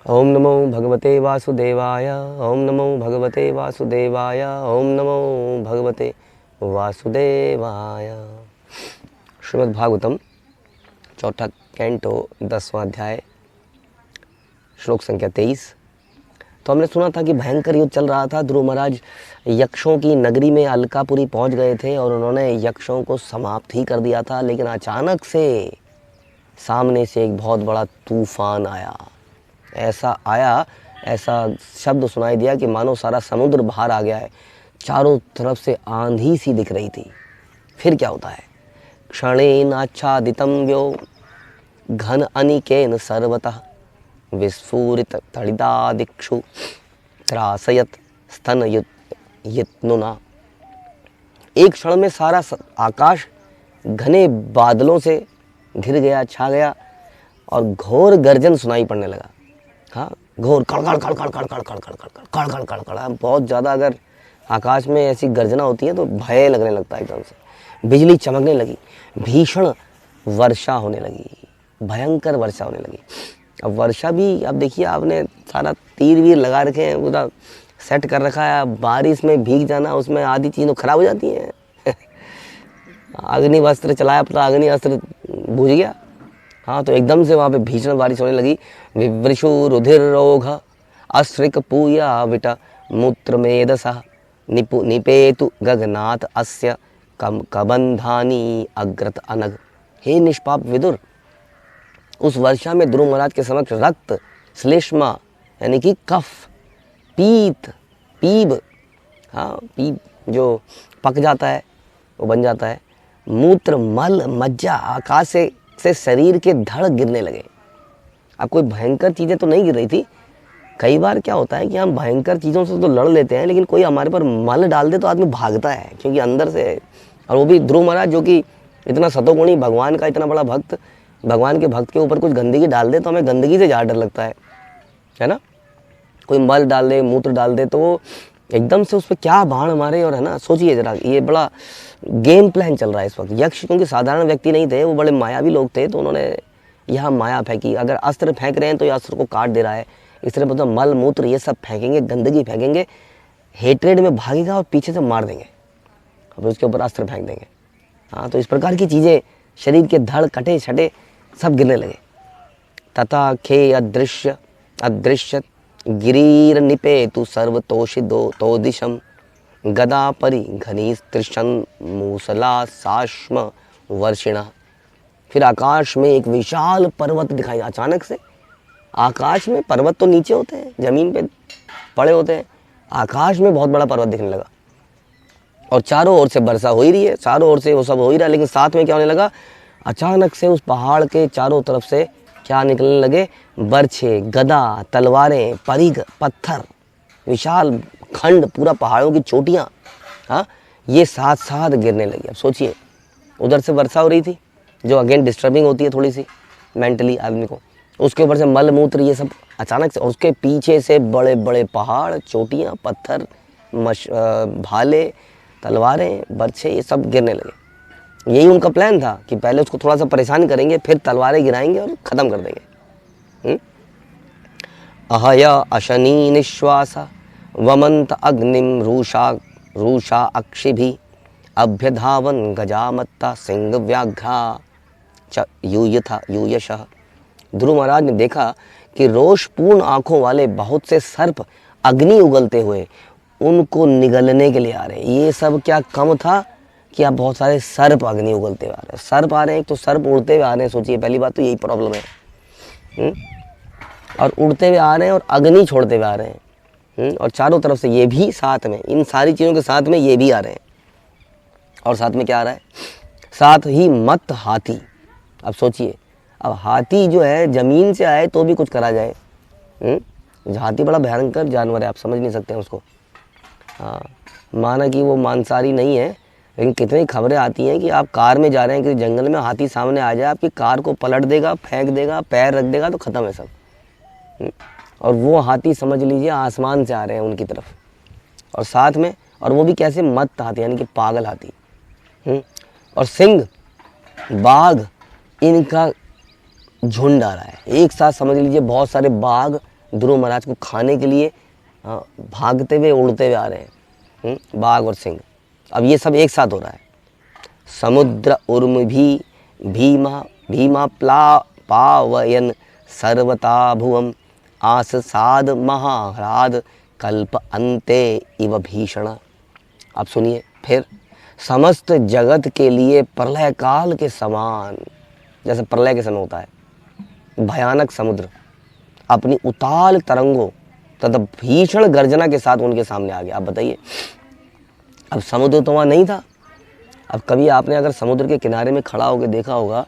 ओम नमो भगवते वासुदेवाय। ओम नमो भगवते वासुदेवाय। ओम नमो भगवते वासुदेवाय। श्रीमद् भागवतम चौथा कैंटो 10वां अध्याय श्लोक संख्या 23। तो हमने सुना था कि भयंकर युद्ध चल रहा था। ध्रुव महाराज यक्षों की नगरी में अलकापुरी पहुंच गए थे और उन्होंने यक्षों को समाप्त ही कर दिया था, लेकिन अचानक से सामने से एक बहुत बड़ा तूफान आया। ऐसा शब्द सुनाई दिया कि मानो सारा समुद्र बाहर आ गया है। चारों तरफ से आंधी सी दिख रही थी। फिर क्या होता है? क्षणेन आच्छादितं व्यो घन अनिकेन सर्वतः विस्फुरित तड़िदादिक्षु त्रासयत स्तन यत्नुना। एक क्षण में सारा आकाश घने बादलों से घिर गया, छा गया और घोर गर्जन सुनाई पड़ने लगा। हाँ, घोर कड़कड़ कड़कड़ कड़कड़ कड़कड़ कड़कड़ कड़कड़ कड़कड़। बहुत ज़्यादा अगर आकाश में ऐसी गर्जना होती है तो भय लगने लगता है। एकदम से बिजली चमकने लगी, भीषण वर्षा होने लगी, भयंकर वर्षा होने लगी। अब वर्षा भी, अब देखिए आपने सारा तीर वीर लगा रखे हैं, पूरा सेट कर रखा है। अब बारिश में भीग जाना, उसमें आधी चीज़ें खराब हो जाती हैं। अग्नि वस्त्र चलाया, अपना अग्नि अस्त्र बुझ गया। हाँ, तो एकदम से वहाँ पे भीषण बारिश होने लगी। विवृषु रुधिर रोघ अश्रिक पूया विट मूत्र मेदसा निपेतु गगनाथ अस्य कबंधानी अग्रत अनग। हे निष्पाप विदुर, उस वर्षा में ध्रुव महाराज के समक्ष रक्त, श्लेष्मा यानी कि कफ, पीत, पीब, हाँ पीब जो पक जाता है वो बन जाता है, मूत्र, मल, मज्जा आकाश से शरीर के धड़ गिरने लगे। अब कोई भयंकर चीज़ें तो नहीं गिर रही थी। कई बार क्या होता है कि हम भयंकर चीज़ों से तो लड़ लेते हैं, लेकिन कोई हमारे पर मल डाल दे तो आदमी भागता है, क्योंकि अंदर से। और वो भी ध्रुव महाराज जो कि इतना सतोगुणी, भगवान का इतना बड़ा भक्त, भगवान के भक्त के ऊपर कुछ गंदगी डाल दे तो हमें गंदगी से ज़्यादा डर लगता है ना। कोई मल डाल दे, मूत्र डाल दे तो वो एकदम से उस पर क्या बाण मारे। और है ना, सोचिए जरा, ये बड़ा गेम प्लान चल रहा है इस वक्त। यक्ष क्योंकि साधारण व्यक्ति नहीं थे, वो बड़े मायावी लोग थे, तो उन्होंने यहाँ माया फेंकी। अगर अस्त्र फेंक रहे हैं तो ये अस्त्र को काट दे रहा है। इस तरह मतलब मल मूत्र ये सब फेंकेंगे, गंदगी फेंकेंगे, हेट्रेड में भागेगा और पीछे से मार देंगे, और उसके ऊपर अस्त्र फेंक देंगे। हाँ, तो इस प्रकार की चीज़ें, शरीर के धड़, कटे छटे सब गिरने लगे। तथा खे अदृश्य गिरीर निपेतु सर्वतोषिदो तोदिशम गदा परि घनी त्रिशन मूसला साश्म वर्षिणा। फिर आकाश में एक विशाल पर्वत दिखाई। अचानक से आकाश में, पर्वत तो नीचे होते हैं, जमीन पे पड़े होते हैं, आकाश में बहुत बड़ा पर्वत दिखने लगा। और चारों ओर से वर्षा हो ही रही है, चारों ओर से वो सब हो ही रहा है, लेकिन साथ में क्या होने लगा? अचानक से उस पहाड़ के चारों तरफ से क्या निकलने लगे? बर्छे, गदा, तलवारें, परिघ, पत्थर, विशाल खंड, पूरा पहाड़ों की चोटियाँ, हाँ, ये साथ साथ गिरने लगी। अब सोचिए, उधर से वर्षा हो रही थी जो अगेन डिस्टर्बिंग होती है थोड़ी सी मेंटली आदमी को, उसके ऊपर से मल मूत्र ये सब अचानक से, और उसके पीछे से बड़े बड़े पहाड़, चोटियाँ, पत्थर, भाले, तलवारें, बर्छे ये सब गिरने लगे। यही उनका प्लान था कि पहले उसको थोड़ा सा परेशान करेंगे, फिर तलवारें गिराएंगे और ख़त्म कर देंगे। अहया अशनी निश्वास वमंत अग्निम रूषा अक्षिभि अभ्यधावन गजामत्ता सिंह व्याघ्रा च यूयशः। ध्रुव महाराज ने देखा कि रोषपूर्ण आंखों वाले बहुत से सर्प अग्नि उगलते हुए उनको निगलने के लिए आ रहे हैं। ये सब क्या कम था कि अब बहुत सारे सर्प अग्नि उगलते हुए आ रहे हैं। सर्प आ रहे हैं, एक तो सर्प उड़ते हुए आ रहे हैं। सोचिए, पहली बात तो यही प्रॉब्लम है। और उड़ते हुए आ रहे हैं और अग्नि छोड़ते हुए आ रहे हैं। और चारों तरफ से ये भी साथ में, इन सारी चीज़ों के साथ में ये भी आ रहे हैं। और साथ में क्या आ रहा है? साथ ही मत हाथी। अब सोचिए, अब हाथी जो है जमीन से आए तो भी कुछ करा जाए। हाथी बड़ा भयंकर जानवर है, आप समझ नहीं सकते हैं उसको। हाँ, माना कि वो मांसाहारी नहीं है, लेकिन कितनी खबरें आती हैं कि आप कार में जा रहे हैं किसी जंगल में, हाथी सामने आ जाए, आपकी कार को पलट देगा, फेंक देगा, पैर रख देगा तो ख़त्म है सब। और वो हाथी समझ लीजिए आसमान से आ रहे हैं उनकी तरफ, और साथ में, और वो भी कैसे? मत हाथी, यानी कि पागल हाथी। और सिंह, बाघ, इनका झुंड आ रहा है एक साथ। समझ लीजिए बहुत सारे बाघ ध्रुव महाराज को खाने के लिए भागते हुए उड़ते हुए आ रहे हैं, बाघ और सिंह। अब ये सब एक साथ हो रहा है। समुद्र उर्म भी भीमा भीमा पावयन सर्वता भुवम आस साध महाह्लाद कल्प अंते इव भीषण। आप सुनिए फिर, समस्त जगत के लिए प्रलय काल के समान, जैसे प्रलय के समय होता है, भयानक समुद्र अपनी उताल तरंगों तथा भीषण गर्जना के साथ उनके सामने आ गया। आप बताइए, अब समुद्र तो वहाँ नहीं था। अब कभी आपने अगर समुद्र के किनारे में खड़ा होकर देखा होगा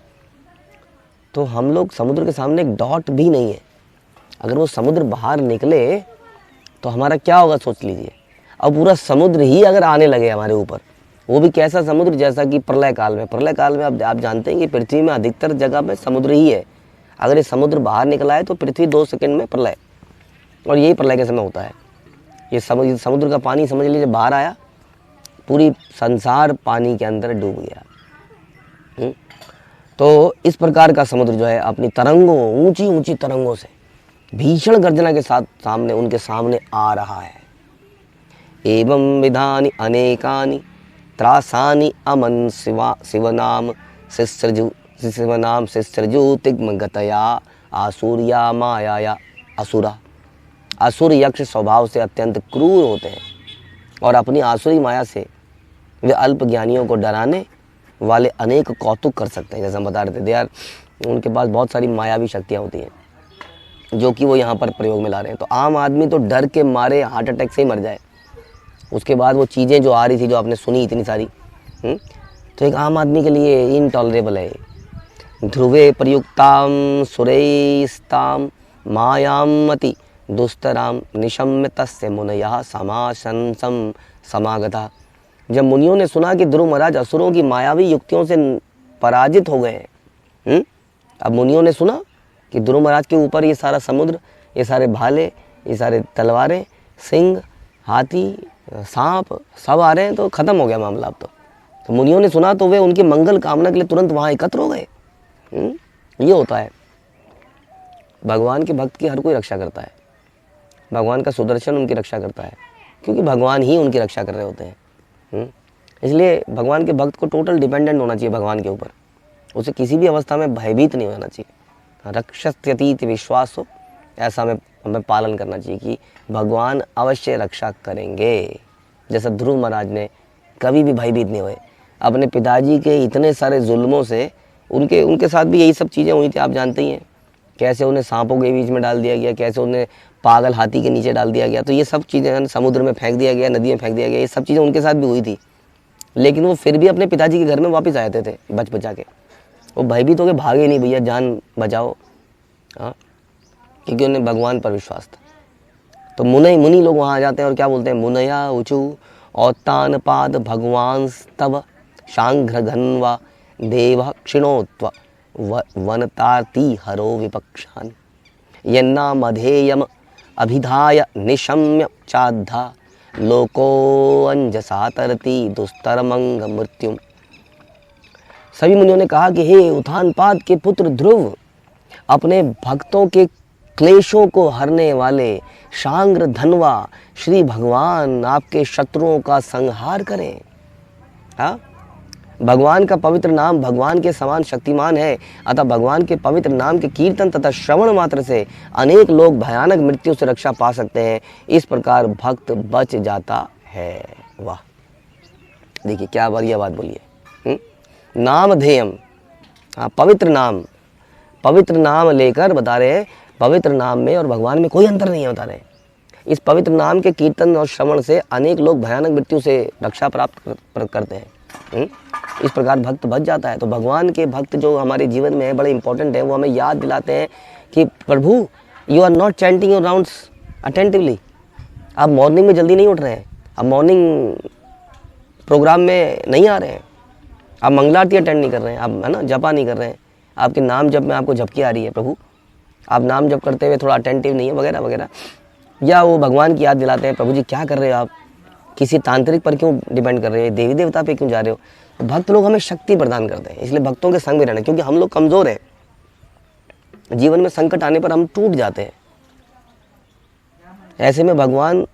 तो हम लोग समुद्र के सामने एक डॉट भी नहीं है। अगर वो समुद्र बाहर निकले तो हमारा क्या होगा सोच लीजिए। अब पूरा समुद्र ही अगर आने लगे हमारे ऊपर, वो भी कैसा समुद्र, जैसा कि प्रलय काल में। प्रलय काल में आप जानते हैं कि पृथ्वी में अधिकतर जगह में समुद्र ही है। अगर ये समुद्र बाहर निकला है तो पृथ्वी 2 सेकंड में प्रलय, और यही प्रलय के समय होता है। ये समुद्र का पानी समझ लीजिए बाहर आया, पूरी संसार पानी के अंदर डूब गया। तो इस प्रकार का समुद्र जो है अपनी तरंगों, ऊंची ऊंची तरंगों से भीषण गर्जना के साथ उनके सामने आ रहा है। एवं विधानि अनेकानि त्रासानि अमन शिवनाम शिस्रजु तिग्म गतया आसूर्या माया असुरा। असुर यक्ष स्वभाव से अत्यंत क्रूर होते हैं और अपनी आसुरी माया से वे अल्प ज्ञानियों को डराने वाले अनेक कौतुक कर सकते हैं। जैसे हम बता रहे थे, यार उनके पास बहुत सारी मायावी शक्तियाँ होती हैं जो कि वो यहाँ पर प्रयोग में ला रहे हैं। तो आम आदमी तो डर के मारे हार्ट अटैक से ही मर जाए। उसके बाद वो चीज़ें जो आ रही थी, जो आपने सुनी इतनी सारी, तो एक आम आदमी के लिए इनटॉलरेबल है। ध्रुवे प्रयुक्ताम सुरेस्ताम मायामति दुस्तराम निशम्य तस्य मुनयः समाशंसम समागता। जब मुनियों ने सुना कि ध्रुव महाराज असुरों की मायावी युक्तियों से पराजित हो गए हैं, अब मुनियों ने सुना कि ध्रुव महाराज के ऊपर ये सारा समुद्र, ये सारे भाले, ये सारे तलवारें, सिंह, हाथी, सांप सब आ रहे हैं, तो खत्म हो गया मामला। अब तो मुनियों ने सुना तो वे उनकी मंगल कामना के लिए तुरंत वहाँ एकत्र हो गए। ये होता है, भगवान के भक्त की हर कोई रक्षा करता है। भगवान का सुदर्शन उनकी रक्षा करता है, क्योंकि भगवान ही उनकी रक्षा कर रहे होते हैं। इसलिए भगवान के भक्त को टोटल डिपेंडेंट होना चाहिए भगवान के ऊपर। उसे किसी भी अवस्था में भयभीत नहीं होना चाहिए। रक्षत्यतीत विश्वास हो, ऐसा हमें पालन करना चाहिए कि भगवान अवश्य रक्षा करेंगे। जैसा ध्रुव महाराज ने कभी भी भयभीत नहीं हुए। अपने पिताजी के इतने सारे जुल्मों से उनके साथ भी यही सब चीज़ें हुई थी। आप जानते ही हैं कैसे उन्हें सांपों के बीच में डाल दिया गया, कैसे उन्हें पागल हाथी के नीचे डाल दिया गया। तो ये सब चीज़ें समुद्र में फेंक दिया गया, नदी में फेंक दिया गया, ये सब चीज़ें उनके साथ भी हुई थी। लेकिन वो फिर भी अपने पिताजी के घर में वापस आते थे बच बचा के। वो भयभीत होकर भागे नहीं, भैया जान बचाओ, हाँ, क्योंकि उन्हें भगवान पर विश्वास था। तो मुनि लोग वहाँ आ जाते हैं और क्या बोलते हैं, मुनया ऊचु औतान पाद भगवान तव शांघ्र घन्वा देव क्षिणोत्व वनतार्ति हरो विपक्षान यन्ना मधेयम अभिधाय निशम्य चाद्धा लोको अंजसा तरती दुस्तरमंग मृत्युम। सभी मुनियों ने कहा कि हे उत्थानपाद के पुत्र ध्रुव, अपने भक्तों के क्लेशों को हरने वाले शांग्र धनवा श्री भगवान आपके शत्रुओं का संहार करें। हाँ, भगवान का पवित्र नाम भगवान के समान शक्तिमान है। अतः भगवान के पवित्र नाम के कीर्तन तथा श्रवण मात्र से अनेक लोग भयानक मृत्यु से रक्षा पा सकते हैं। इस प्रकार भक्त बच जाता है। वाह, देखिए क्या बढ़िया बात बोलिए। नामधेयम, हाँ, पवित्र नाम लेकर बता रहे हैं। पवित्र नाम में और भगवान में कोई अंतर नहीं है, बता रहे हैं। इस पवित्र नाम के कीर्तन और श्रवण से अनेक लोग भयानक मृत्यु से रक्षा प्राप्त करते हैं। इस प्रकार भक्त बच जाता है। तो भगवान के भक्त जो हमारे जीवन में है, बड़े इंपॉर्टेंट है। वो हमें याद दिलाते हैं कि प्रभु, you are not chanting your rounds attentively. आप मॉर्निंग में जल्दी नहीं उठ रहे हैं, आप मॉर्निंग प्रोग्राम में नहीं आ रहे हैं, आप मंगलारती अटेंड नहीं कर रहे हैं, आप है ना जपा नहीं कर रहे हैं, आपके नाम जप में आपको झपकी आ रही है, प्रभु आप नाम जप करते हुए थोड़ा अटेंटिव नहीं है, वगैरह वगैरह। या वो भगवान की याद दिलाते हैं, प्रभु जी क्या कर रहे हो आप, किसी तांत्रिक पर क्यों डिपेंड कर रहे हो, देवी देवता पे क्यों जा रहे हो। तो भक्त लोग हमें शक्ति प्रदान करते हैं। इसलिए भक्तों के संग में रहना, क्योंकि हम लोग कमज़ोर हैं। जीवन में संकट आने पर हम टूट जाते हैं। ऐसे में भगवान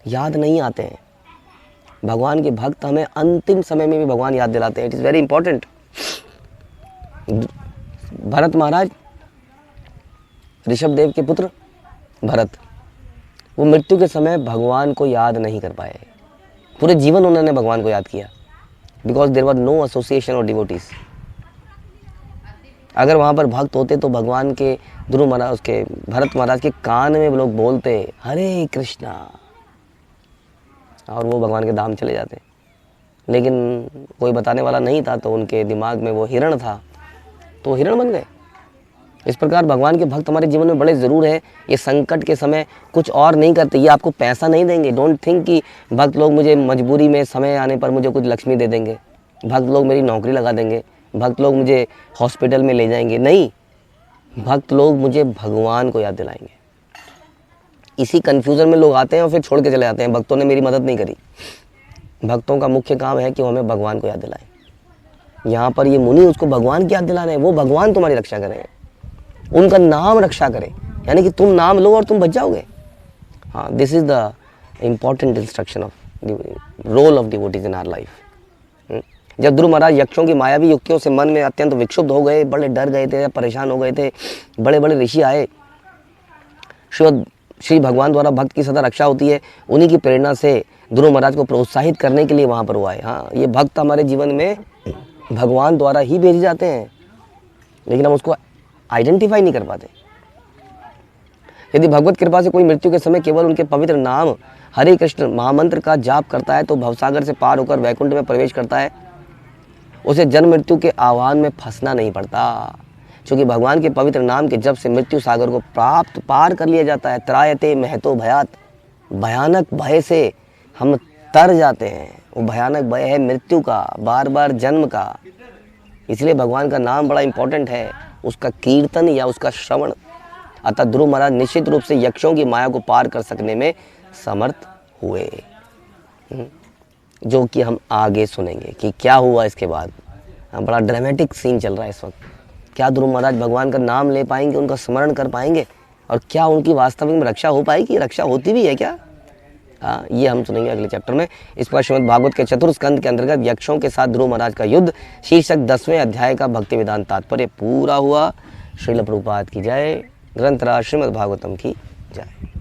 याद नहीं आते हैं। भगवान के भक्त हमें अंतिम समय में भी भगवान याद दिलाते हैं। It is very important. Bharat Maharaj, Rishabh Dev के पुत्र भरत, वो मृत्यु के समय भगवान को याद नहीं कर पाए। पूरे जीवन उन्होंने भगवान को याद किया, because there was no association और डिवोटीज। अगर वहाँ पर भक्त होते तो भगवान के ध्रुव महाराज, उसके भरत महाराज के कान में लोग बोलते हरे कृष्णा, और वो भगवान के धाम चले जाते। लेकिन कोई बताने वाला नहीं था, तो उनके दिमाग में वो हिरण था, तो हिरण बन गए। इस प्रकार भगवान के भक्त हमारे जीवन में बड़े ज़रूर है। ये संकट के समय कुछ और नहीं करते, ये आपको पैसा नहीं देंगे। डोंट थिंक कि भक्त लोग मुझे मजबूरी में समय आने पर मुझे कुछ लक्ष्मी दे देंगे, भक्त लोग मेरी नौकरी लगा देंगे, भक्त लोग मुझे हॉस्पिटल में ले जाएंगे। नहीं, भक्त लोग मुझे भगवान को याद दिलाएंगे। इसी कन्फ्यूज़न में लोग आते हैं और फिर छोड़ के चले जाते हैं, भक्तों ने मेरी मदद नहीं करी। भक्तों का मुख्य काम है कि वो हमें भगवान को याद दिलाएं। यहाँ पर ये मुनि उसको भगवान की याद दिला रहे हैं, वो भगवान तुम्हारी रक्षा करें, उनका नाम रक्षा करें, यानी कि तुम नाम लो और तुम बच जाओगे। हाँ, this is the important instruction of role of devotees in our life. जब ध्रुव महाराज यक्षों की मायावी युक्तियों से मन में अत्यंत विक्षुब्ध हो गए, बड़े डर गए थे, परेशान हो गए थे, बड़े बड़े ऋषि आए। श्री भगवान द्वारा भक्त की सदा रक्षा होती है। उन्हीं की प्रेरणा से ध्रुव महाराज को प्रोत्साहित करने के लिए वहाँ पर वो आए। हाँ, ये भक्त हमारे जीवन में भगवान द्वारा ही भेजे जाते हैं, लेकिन हम उसको आइडेंटिफाई नहीं कर पाते। यदि भगवत कृपा से कोई मृत्यु के समय केवल उनके पवित्र नाम हरे कृष्ण महामंत्र का जाप करता है तो भवसागर से पार होकर वैकुंठ में प्रवेश करता है। उसे जन्म मृत्यु के आह्वान में फंसना नहीं पड़ता, क्योंकि भगवान के पवित्र नाम के जब से मृत्यु सागर को प्राप्त पार कर लिया जाता है। त्रायते महतो भयात, भयानक भय से हम तर जाते हैं। वो भयानक भय है मृत्यु का, बार बार जन्म का। इसलिए भगवान का नाम बड़ा इंपॉर्टेंट है, उसका कीर्तन या उसका श्रवण। अतः ध्रुव महाराज निश्चित रूप से यक्षों की माया को पार कर सकने में समर्थ हुए, जो कि हम आगे सुनेंगे कि क्या हुआ इसके बाद। बड़ा ड्रामेटिक सीन चल रहा है इस वक्त। क्या ध्रुव महाराज भगवान का नाम ले पाएंगे, उनका स्मरण कर पाएंगे, और क्या उनकी वास्तविक में रक्षा हो पाएगी, रक्षा होती भी है क्या? हाँ, ये हम सुनेंगे अगले चैप्टर में। इस पर श्रीमद् भागवत के चतुर्थ स्कंद के अंतर्गत यक्षों के साथ ध्रुव महाराज का युद्ध शीर्षक 10वें अध्याय का भक्ति वेदांत तात्पर्य पूरा हुआ। श्रील प्रभुपाद की जय। ग्रंथराज श्रीमद् भागवतम की जय।